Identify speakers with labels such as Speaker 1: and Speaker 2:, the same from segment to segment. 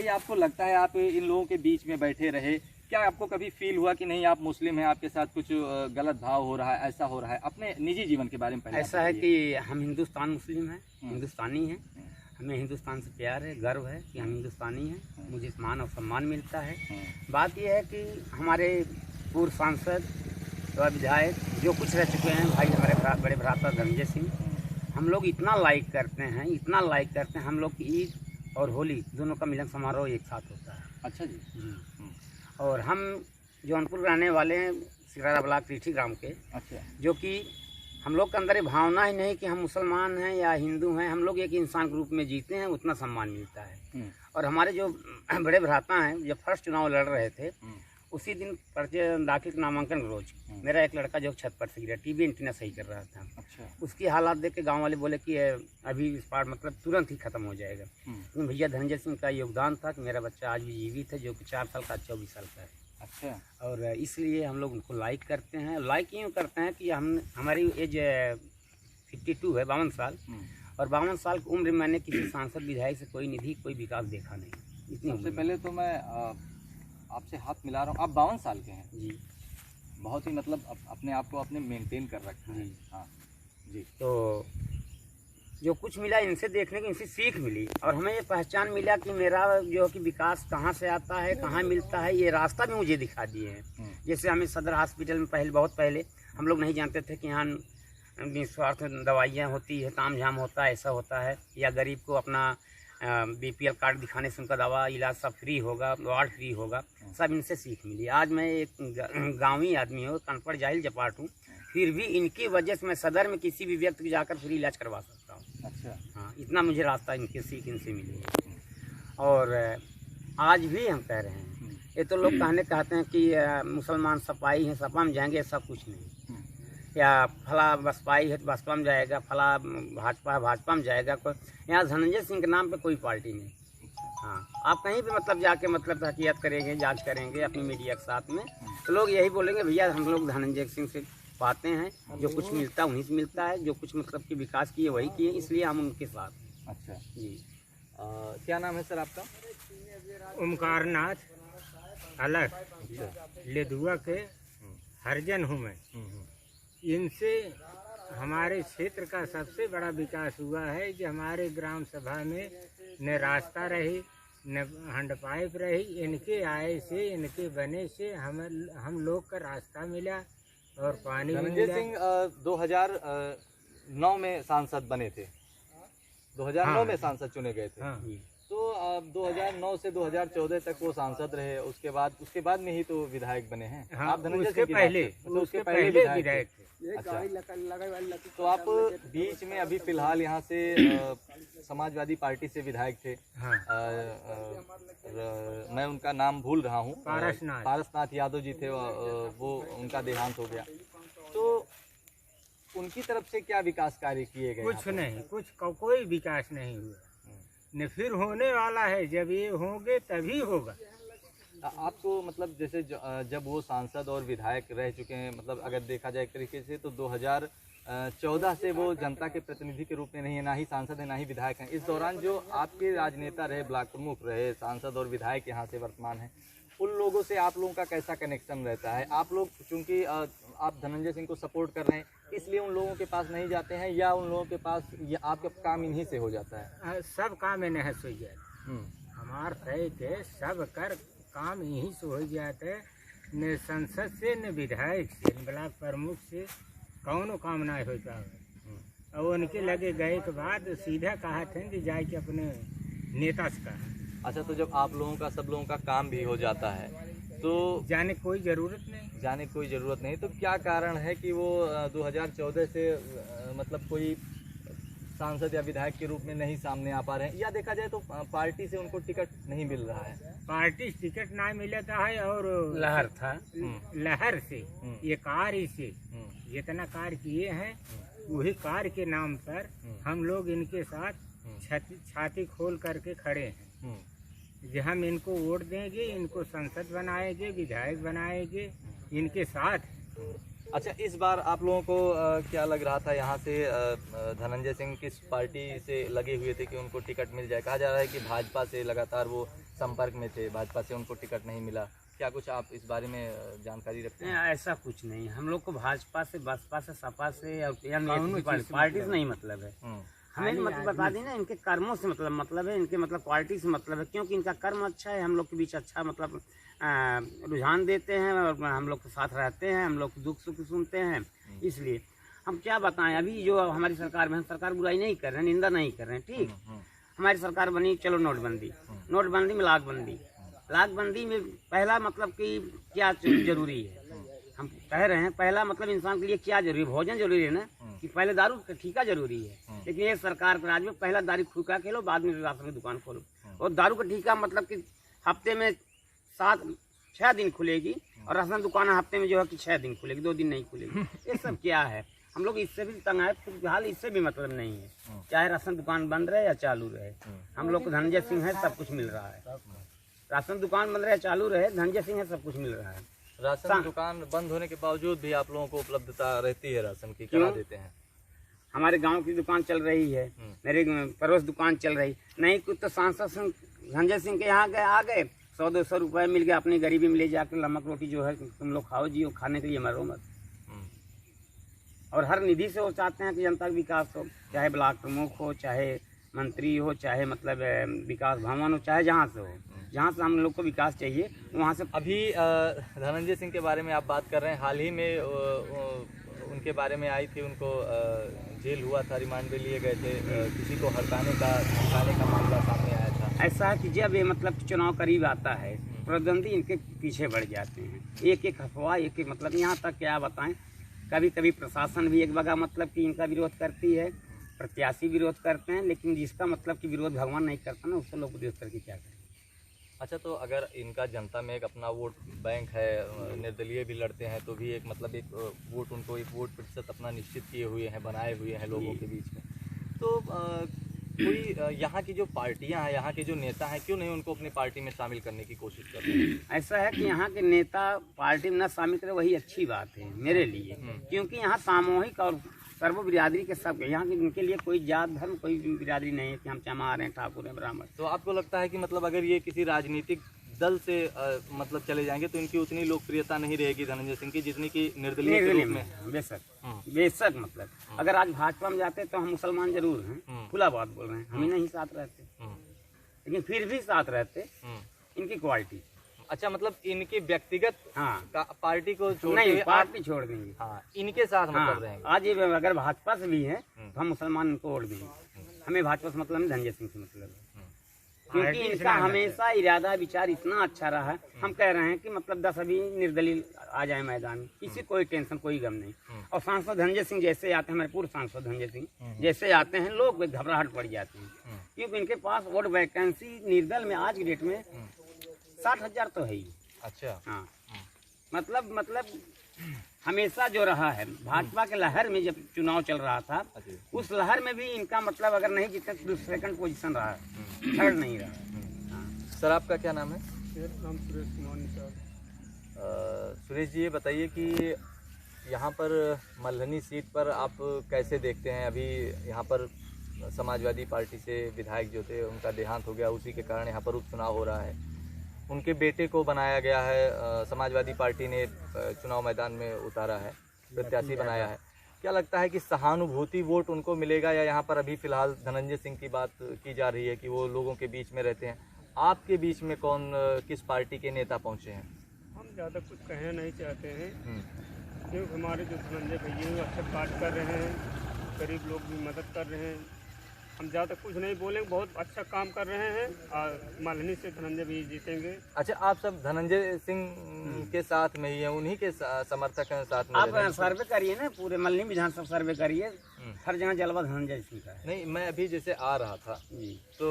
Speaker 1: बताइए, आपको लगता है आप इन लोगों के बीच में बैठे रहे, क्या आपको कभी फील हुआ कि नहीं आप मुस्लिम हैं, आपके साथ कुछ गलत भाव हो रहा है, ऐसा हो रहा है? अपने निजी जीवन के बारे में पहले
Speaker 2: ऐसा है कि हम हिंदुस्तान मुस्लिम हैं, हिंदुस्तानी हैं, हमें हिंदुस्तान से प्यार है, गर्व है कि हम हिंदुस्तानी हैं, मुझे मान और सम्मान मिलता है। बात यह है कि हमारे पूर्व सांसद व विधायक जो कुछ रह चुके हैं, भाई हमारे बड़े भ्राता धनंजय सिंह, हम लोग इतना लाइक करते हैं, इतना लाइक करते हैं। हम लोग की ईद और होली दोनों का मिलन समारोह एक साथ होता है।
Speaker 1: अच्छा जी।
Speaker 2: और हम जौनपुर रहने वाले हैं, सिरारा ब्लॉक रीठी ग्राम के।
Speaker 1: अच्छा। जो
Speaker 2: कि हम लोग के अंदर ये भावना ही नहीं कि हम मुसलमान हैं या हिंदू हैं, हम लोग एक इंसान के रूप में जीते हैं, उतना सम्मान मिलता है। और हमारे जो बड़े भ्राता हैं, जब फर्स्ट चुनाव लड़ रहे थे, उसी दिन पर्चे दाखिल नामांकन रोज मेरा एक लड़का जो छत पर से गिरा, टीबी एंटीना सही कर रहा था। अच्छा। उसकी हालात देख के गाँव वाले बोले कि अभी इस बार मतलब तुरंत ही खत्म हो जाएगा। लेकिन भैया धनंजय सिंह का योगदान था कि मेरा बच्चा आज भी जीवित है, जो कि 4 साल का 24 साल का है। अच्छा। और इसलिए हम लोग उनको लाइक करते हैं। लाइक यूँ करते हैं कि हमारी एज 52 है, 52 साल, और 52 साल की उम्र में मैंने किसी सांसद विधायक से कोई निधि, कोई विकास देखा नहीं। इतनी
Speaker 1: सबसे पहले तो मैं आपसे हाथ मिला रहा हूँ। आप 52 साल के हैं
Speaker 2: जी।
Speaker 1: बहुत ही मतलब अपने आप को आपने मेंटेन कर रखा है। हाँ जी।
Speaker 2: तो जो कुछ मिला इनसे देखने की, इनसे सीख मिली, और हमें ये पहचान मिला कि मेरा जो कि विकास कहाँ से आता है, कहाँ मिलता है, ये रास्ता भी मुझे दिखा दिए हैं। जैसे हमें सदर हॉस्पिटल में बहुत पहले हम लोग नहीं जानते थे कि यहाँ निस्वार्थ दवाइयाँ होती है, ताम झाम होता है, ऐसा होता है, या गरीब को अपना BPL कार्ड दिखाने से उनका दवा इलाज सब फ्री होगा, वार्ड फ्री होगा। सब इनसे सीख मिली। आज मैं एक गाँवी आदमी हूँ, कनपड़ जाहिल जपाट हूँ, फिर भी इनकी वजह से मैं सदर में किसी भी व्यक्ति को जाकर फ्री इलाज करवा सकता हूँ। अच्छा। हाँ, इतना मुझे रास्ता इनके सीख इनसे मिली है। और आज भी हम कह रहे हैं, ये तो लोग कहते हैं कि मुसलमान सपाई हैं, सपा में जाएंगे, ऐसा कुछ नहीं। या फला बसपाई है तो बसपा में जाएगा, फला भाजपा है भाजपा में जाएगा। कोई यहाँ धनंजय सिंह के नाम पे कोई पार्टी नहीं। हाँ, आप कहीं भी मतलब जाके मतलब हकीकत करेंगे, जांच करेंगे अपनी मीडिया के साथ में, तो लोग यही बोलेंगे भैया हम लोग धनंजय सिंह से पाते हैं, जो कुछ मिलता है उन्हीं से मिलता है, जो कुछ मतलब कि विकास किए वही किए, इसलिए हम उनके साथ।
Speaker 1: अच्छा जी। क्या नाम है सर आपका?
Speaker 3: ओमकार नाथ अलग लेदुआ के हरिजन हूँ मैं। इनसे हमारे क्षेत्र का सबसे बड़ा विकास हुआ है कि हमारे ग्राम सभा में न रास्ता रही, न हैंडपाइप रही। इनके आए से, इनके बने से हम लोग का रास्ता मिला और पानी मिला।
Speaker 1: धनंजय सिंह 2009 में सांसद बने थे, 2009 में सांसद चुने गए थे। हाँ। तो 2009 से 2014 तक वो सांसद रहे, उसके बाद में ही तो विधायक बने हैं।
Speaker 3: हाँ,
Speaker 1: आप धनंजय
Speaker 3: उसके पहले विधायक थे।
Speaker 1: अच्छा। तो आप बीच में अभी फिलहाल यहाँ से समाजवादी पार्टी से विधायक थे। हाँ। मैं उनका नाम भूल रहा हूँ, पारसनाथ यादव जी थे, वो उनका देहांत हो गया। तो उनकी तरफ से क्या विकास कार्य किए गए?
Speaker 3: कुछ नहीं, कोई विकास नहीं हुआ, न फिर होने वाला है। जब ये होंगे तभी होगा।
Speaker 1: आपको मतलब जैसे जब वो सांसद और विधायक रह चुके हैं, मतलब अगर देखा जाए एक तरीके से तो 2014 से वो जनता के प्रतिनिधि के रूप में नहीं है, ना ही सांसद है ना ही विधायक हैं। इस दौरान जो आपके राजनेता रहे, ब्लॉक प्रमुख रहे, सांसद और विधायक यहाँ से वर्तमान हैं, उन लोगों से आप लोगों का कैसा कनेक्शन रहता है? आप लोग चूँकि आप धनंजय सिंह को सपोर्ट कर रहे हैं, इसलिए उन लोगों के पास नहीं जाते हैं, या उन लोगों के पास आपका काम इन्हीं से हो जाता है?
Speaker 3: सब काम इन्हें से हो जाता है। हमारे तय के सब कर काम यहीं से हो जाते हैं, न संसद से न विधायक से न ब्लॉक प्रमुख से कौनो काम नहीं हो पाए। और उनके लगे गए के बाद सीधा कहा थे कि जाए के अपने नेता से कहा।
Speaker 1: अच्छा, तो जब आप लोगों का सब लोगों का काम भी हो जाता है तो
Speaker 3: जाने कोई ज़रूरत नहीं।
Speaker 1: तो क्या कारण है कि वो 2014 से मतलब कोई सांसद या विधायक के रूप में नहीं सामने आ पा रहे हैं, या देखा जाए तो पार्टी से उनको टिकट नहीं मिल रहा है?
Speaker 3: पार्टी टिकट नहीं मिलता है, और लहर था, लहर से ये कार्य से जितना कार्य किए हैं वही कार्य के नाम पर हम लोग इनके साथ छाती खोल करके खड़े हैं। जो हम इनको वोट देंगे, इनको संसद बनाएंगे, विधायक बनाएंगे, इनके साथ।
Speaker 1: अच्छा, इस बार आप लोगों को क्या लग रहा था यहाँ से धनंजय सिंह किस पार्टी से लगे हुए थे कि उनको टिकट मिल जाए? कहा जा रहा है कि भाजपा से लगातार वो संपर्क में थे, भाजपा से उनको टिकट नहीं मिला, क्या कुछ आप इस बारे में जानकारी रखते हैं?
Speaker 2: ऐसा कुछ नहीं, हम लोग को भाजपा से, बसपा से, सपा से और पार्टी से नहीं मतलब है। हमें मतलब बता दें ना, इनके कर्मों से मतलब है, इनके मतलब क्वालिटी से मतलब है, क्योंकि इनका कर्म अच्छा है, हम लोग के बीच अच्छा मतलब रुझान देते हैं और हम लोग के साथ रहते हैं, हम लोग दुख सुख सुनते हैं। इसलिए हम क्या बताएं, अभी जो हमारी सरकार में, हम सरकार बुराई नहीं कर रहे हैं, निंदा नहीं कर रहे हैं, ठीक। हमारी सरकार बनी, चलो नोटबंदी में लाखबंदी में पहला मतलब कि क्या जरूरी है, हम कह रहे हैं पहला मतलब इंसान के लिए क्या जरूरी है, भोजन जरूरी है ना, कि पहले दारू का ठीका जरूरी है। लेकिन ये सरकार के राज में पहला दारू ठुका के लो, बाद में राशन की दुकान खोलो। और दारू का ठीका मतलब कि हफ्ते में 6 दिन खुलेगी और राशन दुकान हफ्ते में जो है कि 6 दिन खुलेगी, 2 दिन नहीं खुलेगी। ये सब क्या है, हम लोग इससे भी तंग आए, फिलहाल इससे भी मतलब नहीं है, चाहे राशन दुकान बंद रहे या चालू रहे, हम लोग को धनंजय सिंह है, सब कुछ मिल रहा है। राशन दुकान बंद रहे चालू रहे, धनंजय सिंह है, सब कुछ मिल रहा है।
Speaker 1: राशन दुकान बंद होने के बावजूद भी आप लोगों को उपलब्धता रहती है राशन की, करा देते हैं?
Speaker 2: हमारे गांव की दुकान चल रही है, मेरे पड़ोस दुकान चल रही नहीं, कुछ तो सांसद धनंजय सिंह के यहाँ आ गए, 100-200 रुपये मिल गया, अपनी गरीबी में ले जाकर नमक रोटी जो है तुम लोग खाओ जियो, खाने के लिए मरो मत। और हर निधि से वो चाहते हैं कि जनता का विकास हो, चाहे ब्लॉक प्रमुख हो, चाहे मंत्री हो, चाहे मतलब विकास भवन हो, चाहे जहाँ से हो, जहाँ से हम लोग को विकास चाहिए वहाँ से।
Speaker 1: अभी धनंजय सिंह के बारे में आप बात कर रहे हैं, हाल ही में उनके बारे में आई थी, उनको जेल हुआ था, रिमांड में लिए गए थे, किसी को हटाने का मामला सामने आया था।
Speaker 2: ऐसा है कि जब ये मतलब चुनाव करीब आता है, प्रतिद्वंदी इनके पीछे बढ़ जाते हैं, एक अफवाह, एक मतलब यहाँ तक क्या बताएं, कभी कभी प्रशासन भी एक बगा मतलब कि इनका विरोध करती है, प्रत्याशी विरोध करते हैं, लेकिन जिसका मतलब कि विरोध भगवान नहीं करता ना, उसको लोग विरोध करके क्या करें।
Speaker 1: अच्छा, तो अगर इनका जनता में एक अपना वोट बैंक है, निर्दलीय भी लड़ते हैं, तो भी एक मतलब एक वोट उनको एक वोट प्रतिशत अपना निश्चित किए हुए हैं, बनाए हुए हैं लोगों के बीच में, तो कोई यहाँ की जो पार्टियाँ हैं, यहाँ के जो नेता हैं, क्यों नहीं उनको अपनी पार्टी में शामिल करने की कोशिश कर रहे हैं?
Speaker 2: ऐसा है कि यहाँ के नेता पार्टी में न शामिल करें, वही अच्छी बात है मेरे लिए, क्योंकि यहाँ सामूहिक और सर्व बिरादरी के सब, यहाँ के इनके लिए कोई जात धर्म कोई बिरादरी नहीं है कि हम चमार हैं, ठाकुर हैं, ब्राह्मण।
Speaker 1: तो आपको लगता है कि मतलब अगर ये किसी राजनीतिक दल से मतलब चले जाएंगे तो इनकी उतनी लोकप्रियता नहीं रहेगी धनंजय सिंह की, जितनी की निर्दलीय के रूप में?
Speaker 2: बेशक मतलब अगर आज भाजपा में जाते तो हम मुसलमान जरूर हैं, खुला बात बोल रहे हैं, हम ही नहीं साथ रहते, लेकिन फिर भी साथ रहते इनकी क्वालिटी।
Speaker 1: अच्छा, मतलब इनके व्यक्तिगत पार्टी को
Speaker 2: नहीं, पार्टी छोड़ देंगे,
Speaker 1: इनके साथ मतलब रहेंगे।
Speaker 2: आज ये अगर भाजपा से भी है तो हम मुसलमान इनको वोट देंगे, हमें भाजपा से मतलब नहीं, धनंजय सिंह से मतलब है, क्योंकि इनका हमेशा इरादा विचार इतना अच्छा रहा है। हम कह रहे हैं कि मतलब 10 अभी निर्दलीय आ जाए मैदान में, किसी कोई टेंशन कोई गम नहीं। और सांसद धनंजय सिंह जैसे आते हैं, हमारे पूर्व सांसद धनंजय सिंह जैसे आते हैं, लोग घबराहट पड़ जाते हैं, क्योंकि इनके पास वोट वैकेंसी निर्दल में आज की डेट में 60,000 तो है ही।
Speaker 1: अच्छा,
Speaker 2: हाँ, मतलब हमेशा जो रहा है भाजपा के लहर में, जब चुनाव चल रहा था उस लहर में भी इनका मतलब अगर नहीं जीते तो सेकंड पोजीशन रहा है, थर्ड नहीं रहा।
Speaker 1: सर, आपका क्या नाम है?
Speaker 4: मेरा नाम सुरेश कुमार निषाद।
Speaker 1: सुरेश जी, ये बताइए कि यहाँ पर मल्हनी सीट पर आप कैसे देखते हैं? अभी यहाँ पर समाजवादी पार्टी से विधायक जो थे उनका देहांत हो गया, उसी के कारण यहाँ पर उपचुनाव हो रहा है, उनके बेटे को बनाया गया है, समाजवादी पार्टी ने चुनाव मैदान में उतारा है, प्रत्याशी बनाया है। क्या लगता है कि सहानुभूति वोट उनको मिलेगा, या यहाँ पर अभी फिलहाल धनंजय सिंह की बात की जा रही है कि वो लोगों के बीच में रहते हैं? आपके बीच में कौन किस पार्टी के नेता पहुँचे हैं?
Speaker 4: हम ज़्यादा कुछ कहना नहीं चाहते हैं, क्योंकि हमारे जो धनंजय भैया अच्छा कार्य कर रहे हैं, गरीब लोग भी मदद कर रहे हैं, हम ज़्यादा कुछ नहीं बोलेंगे, बहुत अच्छा काम कर रहे हैं और मल्हनी से धनंजय भी जीतेंगे।
Speaker 1: अच्छा, आप सब धनंजय सिंह के साथ में ही हैं, उन्हीं के समर्थक हैं, साथ में?
Speaker 2: आप सर्वे करिए ना, पूरे मल्हनी विधानसभा सर्वे करिए, हर जगह जलवा धनंजय सिंह का है।
Speaker 1: नहीं, मैं अभी जैसे आ रहा था तो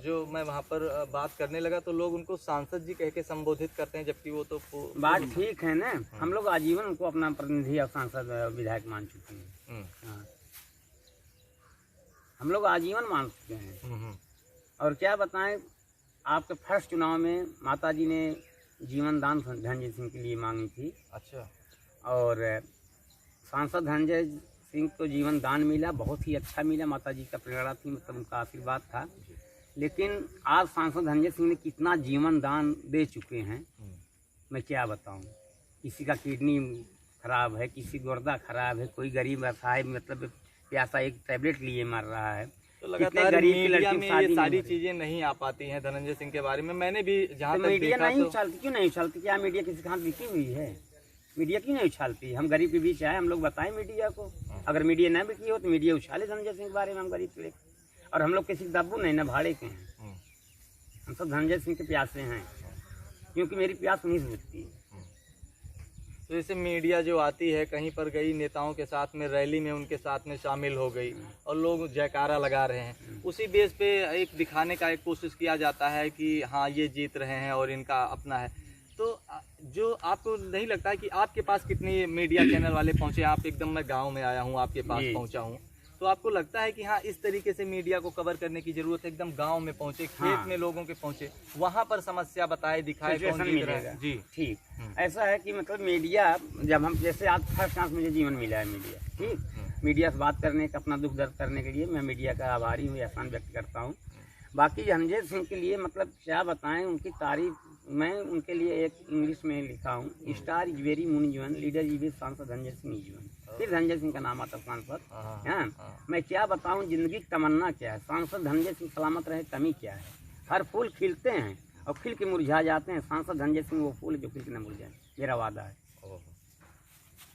Speaker 1: जो मैं वहाँ पर बात करने लगा तो लोग उनको सांसद जी कह के संबोधित करते हैं, जबकि वो तो
Speaker 2: बात ठीक है ना, हम लोग आजीवन उनको अपना प्रतिनिधि और सांसद विधायक मान चुके हैं। हम लोग आजीवन मान चुके हैं। और क्या बताएं, आपके फर्स्ट चुनाव में माताजी ने जीवन दान धनंजय सिंह के लिए मांगी थी।
Speaker 1: अच्छा।
Speaker 2: और सांसद धनंजय सिंह को जीवन दान मिला, बहुत ही अच्छा मिला, माताजी का प्रेरणा थी, मतलब उनका आशीर्वाद था। लेकिन आज सांसद धनंजय सिंह ने कितना जीवन दान दे चुके हैं, मैं क्या बताऊं। किसी का किडनी खराब है, किसी गुर्दा खराब है, कोई गरीब असहाय मतलब प्यासा एक टैबलेट लिए मर रहा है।
Speaker 1: तो
Speaker 2: कितने
Speaker 1: लगातार
Speaker 2: गरीब की
Speaker 1: मीडिया
Speaker 2: लड़की
Speaker 1: में
Speaker 2: शादी
Speaker 1: ये
Speaker 2: नहीं
Speaker 1: सारी
Speaker 2: हो रही।
Speaker 1: चीजें नहीं आ पाती हैं धनंजय सिंह के बारे में। मैंने भी जहाँ
Speaker 2: तो
Speaker 1: तक
Speaker 2: मीडिया
Speaker 1: देखा
Speaker 2: नहीं
Speaker 1: तो
Speaker 2: उछालती, क्यों नहीं उछालती? क्या मीडिया किसी के हाथ बिकी हुई है? मीडिया क्यों नहीं उछालती? हम गरीब के बीच आए, हम लोग बताएं मीडिया को। अगर मीडिया ना बिकी हो तो मीडिया उछाले धनंजय सिंह के बारे में, हम गरीब के। और हम लोग किसी दब्बू नहीं, ना भाड़े के हैं, हम सब धनंजय सिंह के प्यासे हैं, क्योंकि मेरी प्यास उन्हीं से बुझती है।
Speaker 1: तो जैसे मीडिया जो आती है कहीं पर गई नेताओं के साथ में रैली में उनके साथ में शामिल हो गई और लोग जयकारा लगा रहे हैं, उसी बेस पे एक दिखाने का एक कोशिश किया जाता है कि हाँ ये जीत रहे हैं और इनका अपना है। तो जो आपको नहीं लगता है कि आपके पास कितनी मीडिया चैनल वाले पहुंचे? आप एकदम मैं गांव में आया हूं, आपके पास
Speaker 2: जी।
Speaker 1: पहुंचा हूं, तो आपको लगता है कि हाँ इस तरीके से मीडिया को कवर करने की जरूरत है? एकदम गांव में पहुंचे, खेत
Speaker 2: हाँ।
Speaker 1: में लोगों के पहुंचे, वहां पर समस्या बताए, दिखाए, कौन
Speaker 2: सिचुएशन
Speaker 1: जीत रहा है।
Speaker 2: मिलेगा।
Speaker 1: जी
Speaker 2: ठीक, ऐसा है कि मतलब मीडिया, जब हम जैसे आज फर्स्ट चांस मुझे जीवन मिला है मीडिया, ठीक, मीडिया से बात करने का, अपना दुख दर्द करने के लिए मैं मीडिया का आभारी हूँ, एहसान व्यक्त करता हूँ। बाकी धनंजय सिंह के लिए मतलब क्या बताएं, उनकी तारीफ मैं उनके लिए एक इंग्लिश में लिखा हूँ, स्टार इज वेरी मून जीवन, लीडर इज वे सांसद धनंजय सिंह जीवन। फिर धनंजय सिंह का नाम आता सांसद। हाँ, मैं क्या बताऊँ जिंदगी की तमन्ना क्या है, सांसद धनंजय सिंह सलामत रहे कमी क्या है। हर फूल खिलते हैं और खिल के मुरझा जाते हैं, सांसद धनंजय सिंह वो फूल जो खिल के न मुरझाए, मेरा वादा है।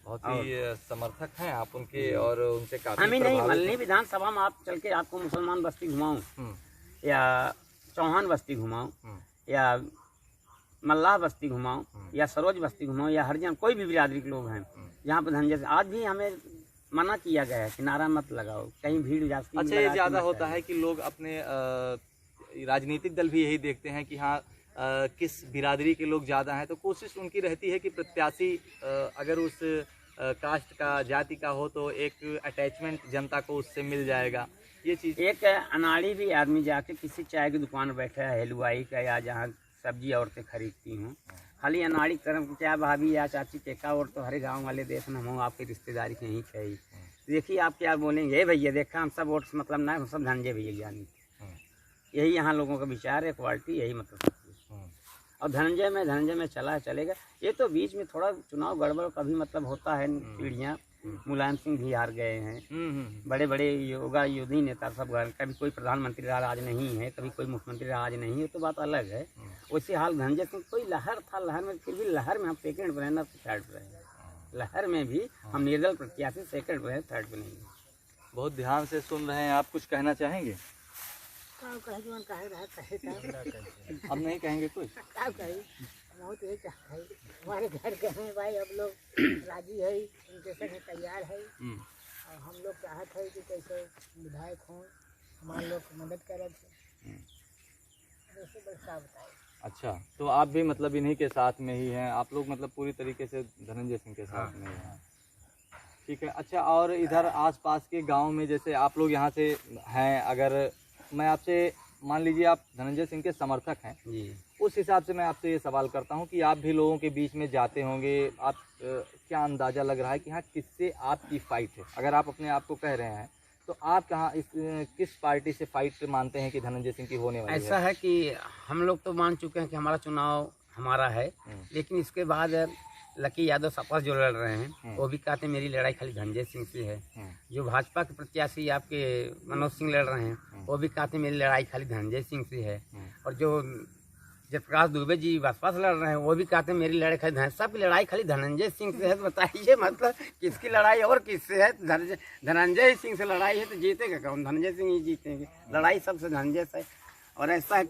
Speaker 1: बहुत ही समर्थक हैं आप उनके और उनसे काफी
Speaker 2: हम ही नहीं,
Speaker 1: प्रभावित
Speaker 2: मल्हनी
Speaker 1: हैं।
Speaker 2: विधानसभा में आप चल के आपको मुसलमान बस्ती घुमाऊँ या चौहान बस्ती घुमाऊँ या मल्लाह बस्ती घुमाऊँ या सरोज बस्ती घुमाऊँ या हरिजन, कोई भी बिरादरी के लोग हैं यहाँ पर धनंजय सिंह, आज भी हमें मना किया गया है कि नारा मत लगाओ, कहीं भीड़ जाती।
Speaker 1: अच्छा, ये ज़्यादा होता है कि लोग अपने राजनीतिक दल भी यही देखते हैं कि हाँ किस बिरादरी के लोग ज़्यादा हैं, तो कोशिश उनकी रहती है कि प्रत्याशी अगर उस कास्ट का, जाति का हो तो एक अटैचमेंट जनता को उससे मिल जाएगा। ये चीज़
Speaker 2: एक अनाड़ी भी आदमी जाके किसी चाय की दुकान बैठा है, हलवाई का, या जहाँ सब्जी औरतें खरीदती हूँ, खाली अनाड़ी कर्म क्या भाभी या चाची टेका, और तो हरे गांव वाले देखना हम आपकी रिश्तेदारी के ही चाहिए। देखिए आप क्या बोलेंगे, हे भैया देखा हम सब वोट से मतलब ना, हम सब धनंजय भैया जानी। यही यहाँ लोगों का विचार है, क्वालिटी यही मतलब। और धनंजय में चलेगा। ये तो बीच में थोड़ा चुनाव गड़बड़ कभी मतलब होता है, पीढ़ियाँ, मुलायम सिंह भी हार गए हैं, बड़े बड़े योगी नेता सब, कभी कोई प्रधानमंत्री रहा आज नहीं है, कभी कोई मुख्यमंत्री रहा आज नहीं है, तो बात अलग है। वैसे हाल धनंजय सिंह कोई लहर था, लहर में फिर भी लहर में हम सेकंड पर हैं ना थर्ड पर हैं। लहर में भी हम निर्दल प्रत्याशी सेकंड पर हैं, थर्ड पर नहीं।
Speaker 1: बहुत ध्यान से सुन रहे हैं आप, कुछ कहना चाहेंगे? अब नहीं कहेंगे कुछ?
Speaker 5: हमारे घर के हैं भाई, अब लोग राजी है, उनके संग तैयार है, और हम लोग चाहते हैं कि कैसे विधायक हों, हमारे लोग मदद करें। जैसे बरसा बताए।
Speaker 1: अच्छा, तो आप भी मतलब इन्हीं के साथ में ही हैं, आप लोग मतलब पूरी तरीके से धनंजय सिंह के साथ में ही हैं। ठीक है। अच्छा, और इधर आसपास के गांव में जैसे आप लोग यहाँ से हैं, अगर मैं आपसे मान लीजिए आप धनंजय सिंह के समर्थक हैं
Speaker 2: जी,
Speaker 1: उस हिसाब से मैं आपसे ये सवाल करता हूँ कि आप भी लोगों के बीच में जाते होंगे, आप क्या अंदाज़ा लग रहा है कि हाँ किससे आपकी फ़ाइट है? अगर आप अपने आप को कह रहे हैं तो आप कहाँ किस पार्टी से फाइट मानते हैं कि धनंजय सिंह की होने वाली
Speaker 2: ऐसा है कि हम लोग तो मान चुके हैं कि हमारा चुनाव हमारा है, लेकिन इसके बाद लकी यादव सपा जो लड़ रहे हैं वो भी कहते हैं मेरी लड़ाई खाली धनंजय सिंह से है। जो भाजपा के प्रत्याशी आपके मनोज सिंह लड़ रहे हैं वो भी कहते हैं मेरी लड़ाई खाली धनंजय सिंह से है। और जो जयप्रकाश दुबे जी बसपा से लड़ रहे हैं वो भी कहते हैं मेरी लड़ाई खाली सबकी लड़ाई खाली धनंजय सिंह से है। तो बताइए मतलब किसकी लड़ाई और किससे है? धनंजय सिंह से लड़ाई है तो जीतेगा कौन? धनंजय सिंह ही जीतेंगे। लड़ाई सबसे धनंजय से, और ऐसा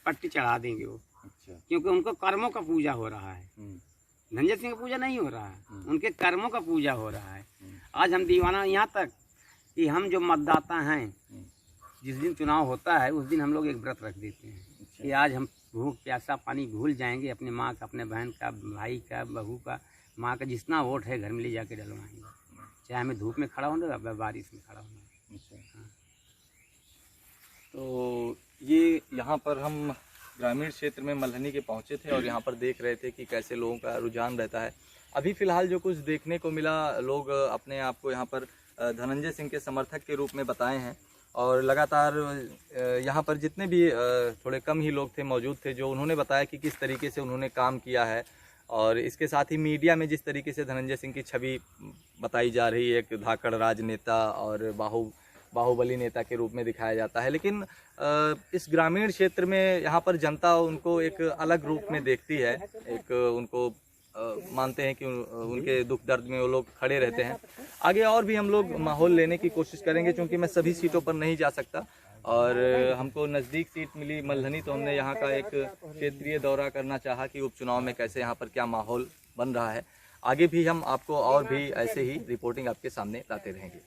Speaker 2: पट्टी चढ़ा देंगे वो।
Speaker 1: अच्छा।
Speaker 2: क्योंकि उनको कर्मों का पूजा हो रहा है, धनंजय सिंह का पूजा नहीं हो रहा है, उनके कर्मों का पूजा हो रहा है। आज हम दीवाना यहाँ तक कि हम जो मतदाता हैं, जिस दिन चुनाव होता है उस दिन हम लोग एक व्रत रख देते हैं कि आज हम भूख प्यासा पानी भूल जाएंगे, अपने माँ का, अपने बहन का, भाई का, बहू का, माँ का जितना वोट है घर में ले जाके डलवाएंगे, चाहे हमें धूप में खड़ा होना या बारिश में खड़ा होना।
Speaker 1: तो ये यहाँ पर हम ग्रामीण क्षेत्र में मल्हनी के पहुँचे थे और यहाँ पर देख रहे थे कि कैसे लोगों का रुझान रहता है। अभी फ़िलहाल जो कुछ देखने को मिला, लोग अपने आप को यहाँ पर धनंजय सिंह के समर्थक के रूप में बताए हैं और लगातार यहाँ पर जितने भी थोड़े कम ही लोग थे मौजूद थे, जो उन्होंने बताया कि किस तरीके से उन्होंने काम किया है। और इसके साथ ही मीडिया में जिस तरीके से धनंजय सिंह की छवि बताई जा रही है, एक धाकड़ राजनेता और बाहुबली नेता के रूप में दिखाया जाता है, लेकिन इस ग्रामीण क्षेत्र में यहाँ पर जनता उनको एक अलग रूप में देखती है। एक उनको मानते हैं कि उनके दुख दर्द में वो लोग खड़े रहते हैं। आगे और भी हम लोग माहौल लेने की कोशिश करेंगे, क्योंकि मैं सभी सीटों पर नहीं जा सकता और हमको नज़दीक सीट मिली मल्हनी, तो हमने यहाँ का एक क्षेत्रीय दौरा करना चाहा कि उपचुनाव में कैसे यहाँ पर क्या माहौल बन रहा है। आगे भी हम आपको और भी ऐसे ही रिपोर्टिंग आपके सामने लाते रहेंगे।